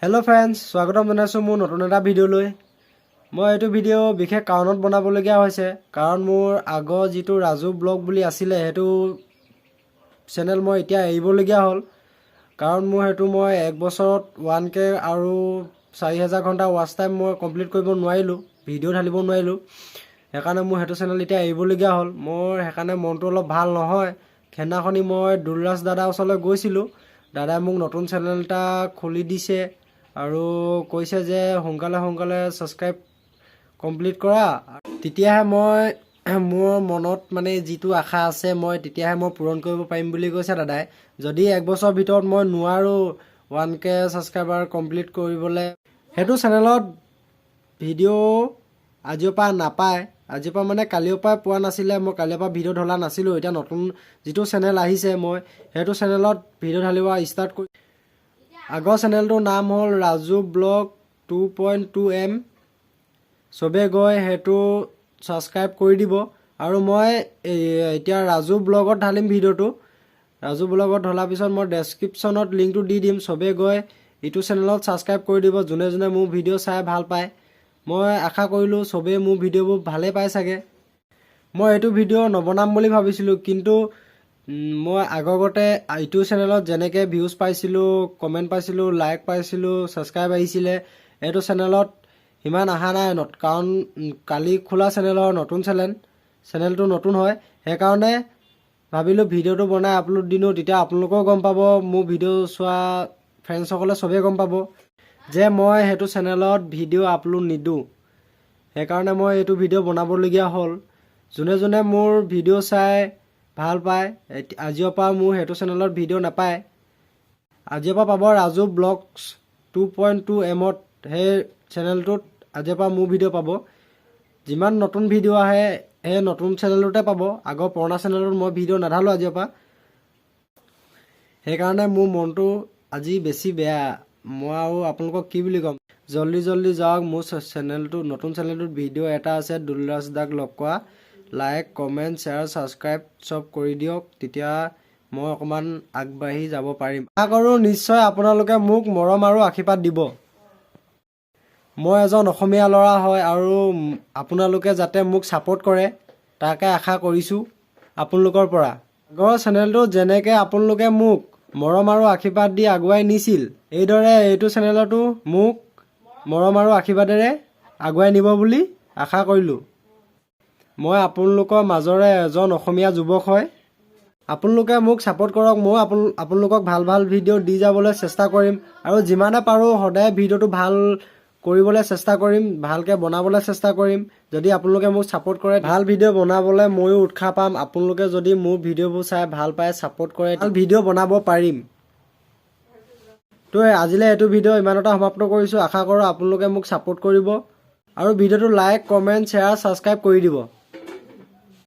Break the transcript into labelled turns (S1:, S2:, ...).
S1: hello friends स्वागतम जनाइছো মোৰ নতুন এটা ভিডিঅ'লৈ মই এইটো ভিডিঅ' বিশেষ কাৰণত বনাবলগীয়া হৈছে কাৰণ মোৰ আগৰ যিটো ৰাজু ব্লগ বুলি আছিল হেতু চেনেল মই এতিয়া এৰিবলগীয়া হ'ল কাৰণ মোৰ হেতু মই এক বছৰত 1k আৰু 4000 ঘণ্টা ওয়াচ টাইম মই কমপ্লিট কৰিব নোৱাৰিলো ভিডিঅ' ঢালিব নোৱাৰিলো হেকাৰণে মোৰ হেতু চেনেল এতিয়া এৰিবলগীয়া হ'ল মোৰ হেকাৰণে মনটো অলপ ভাল নহয় খেনাখনি মই দুলৰাজ দাদা ওচৰলৈ গৈছিলো দাদাই মোক নতুন চেনেল এটা খুলি দিছে আৰু কৈছে যে সোনকালে সাবস্ক্ৰাইব কমপ্লিট কৰা তেতিয়াহে মই মোৰ মনত মানে যিটো আশা আছে মই তেতিয়াহে মই পূৰণ কৰিব পাৰিম বুলি কৈছে দাদাই যদি এক বছৰ ভিতৰত মই নোৱাৰো 1k সাবস্ক্ৰাইবাৰ কমপ্লিট কৰিবলৈ হেতু চেনেলত ভিডিঅ' আজিৰ পৰা নাপায় আজিৰ পৰা মানে কালিৰ পৰা পোৱা নাছিলে মই কালিৰ পৰা ভিডিঅ' ঢলা নাছিলো এটা নতুন যিটো চেনেল আহিছে মই হেতু চেনেলত ভিডিঅ' ঢালিব ষ্টাৰ্ট কৰি আগৰ চেনেলটোৰ নাম হ'ল ৰাজু ব্লগ 2.2m সবে গৈ হেতু সাবস্ক্ৰাইব কৰি দিব আৰু মই এতিয়া ৰাজু ব্লগত ঢালিম ভিডিঅ'টো ৰাজু ব্লগত ঢলাৰ পিছত মই ডেসক্ৰিপচনত লিংকটো দি দিম সবে গৈ ইটো চেনেলত সাবস্ক্ৰাইব কৰি দিব যোনে যোনে মোৰ ভিডিঅ' চাই ভাল পায় মই আশা কৰিলো সবে মোৰ ভিডিঅ'বোৰ ভালে পায় চাগে মই এইটো ভিডিঅ' নবনাম বুলি ভাবিছিলো কিন্তু মই আগগতে ইটো চেনেলত যেনেকে ভিউজ পাইছিলো কমেন্ট পাইছিলো লাইক পাইছিলো সাবস্ক্ৰাইব আহিছিলে এইটো চেনেলত ইমান আহা নাই কাৰণ কালি খোলা চেনেলৰ নতুন চেনেলটো নতুন হয় সেই কাৰণে ভাবিলো ভিডিঅ'টো বনাই আপলোড দিনো তেতিয়া আপোনালোকেও গম পাব মোৰ ভিডিঅ' চোৱা ফ্ৰেন্ডসকলে সবে গম পাব যে মই হেতু চেনেলত ভিডিঅ' আপলোড নিদু সেই কাৰণে মই এইটো ভিডিঅ' বনাবলগীয়া হ'ল যোনে যোনে মোৰ ভিডিঅ' চাই ভাল পায় আজিৰ পৰা মোৰ হেতু চেনেলত ভিডিঅ' নাপায় আজিৰ পৰা পাব ৰাজু ব্লগছ 2.2m হে চেনেলটোত আজিৰ পৰা মোৰ ভিডিঅ' পাব যিমান নতুন ভিডিঅ' আহে হে নতুন চেনেলতে পাব আগৰ পুৰণা চেনেলত মই ভিডিঅ' নাঢালো আজিৰ পৰা সেই কাৰণে মোৰ মনটো আজি বেছি বেয়া মই আৰু আপোনালোকক কি বুলি কম জলদি যাওক মোৰ চেনেলটো নতুন চেনেলটোত ভিডিঅ' এটা আছে দুলৰাজ দাক লগ কৰা লাইক কমেন্ট শ্বেয়াৰ সাবস্ক্ৰাইব সব কৰি দিয়ক তেতিয়া মই অকমান আগবাঢ়ি যাব পাৰিম আশা কৰো নিশ্চয় আপোনালোকে মোক মৰম আৰু আশীৰ্বাদ দিব মই এজন অসমীয়া ল'ৰা হয় আৰু আপোনালোকে যাতে মোক সাপোৰ্ট কৰে তাকে আশা কৰিছো আপোনালোকৰ পৰা আগৰ চেনেলটো যেনেকে আপোনালোকে মোক মৰম আৰু আশীৰ্বাদ দি আগুৱাই নিছিল এইদৰে এইটো চেনেলটো মোক মৰম আৰু আশীৰ্বাদেৰে আগুৱাই নিব বুলি আশা কৰিলো মই আপোনালোকৰ মাজৰে এজন অসমীয়া যুৱক হয় আপোনালোকে মোক সাপোৰ্ট কৰক মই আপোনালোকক ভাল ভিডিঅ' দি যাবলৈ চেষ্টা কৰিম আৰু যিমানে পাৰো সদায় ভিডিঅ'টো ভাল কৰিবলৈ চেষ্টা কৰিম ভালকে বনাবলৈ চেষ্টা কৰিম যদি আপোনালোকে মোক সাপোৰ্ট কৰে ভাল ভিডিঅ' বনাবলৈ ময়ো উৎসাহ পাম আপোনালোকে যদি মোৰ ভিডিঅ'বোৰ চাই ভাল পায় সাপোৰ্ট কৰে ভাল ভিডিঅ' বনাব পাৰিম তো আজিলে এইটো ভিডিঅ' ইমানটা সমাপ্ত কৰিছো আশা কৰো আপোনালোকে মোক সাপোৰ্ট কৰিব আৰু ভিডিঅ'টো লাইক কমেন্ট শ্বেয়াৰ সাবস্ক্ৰাইব কৰি দিব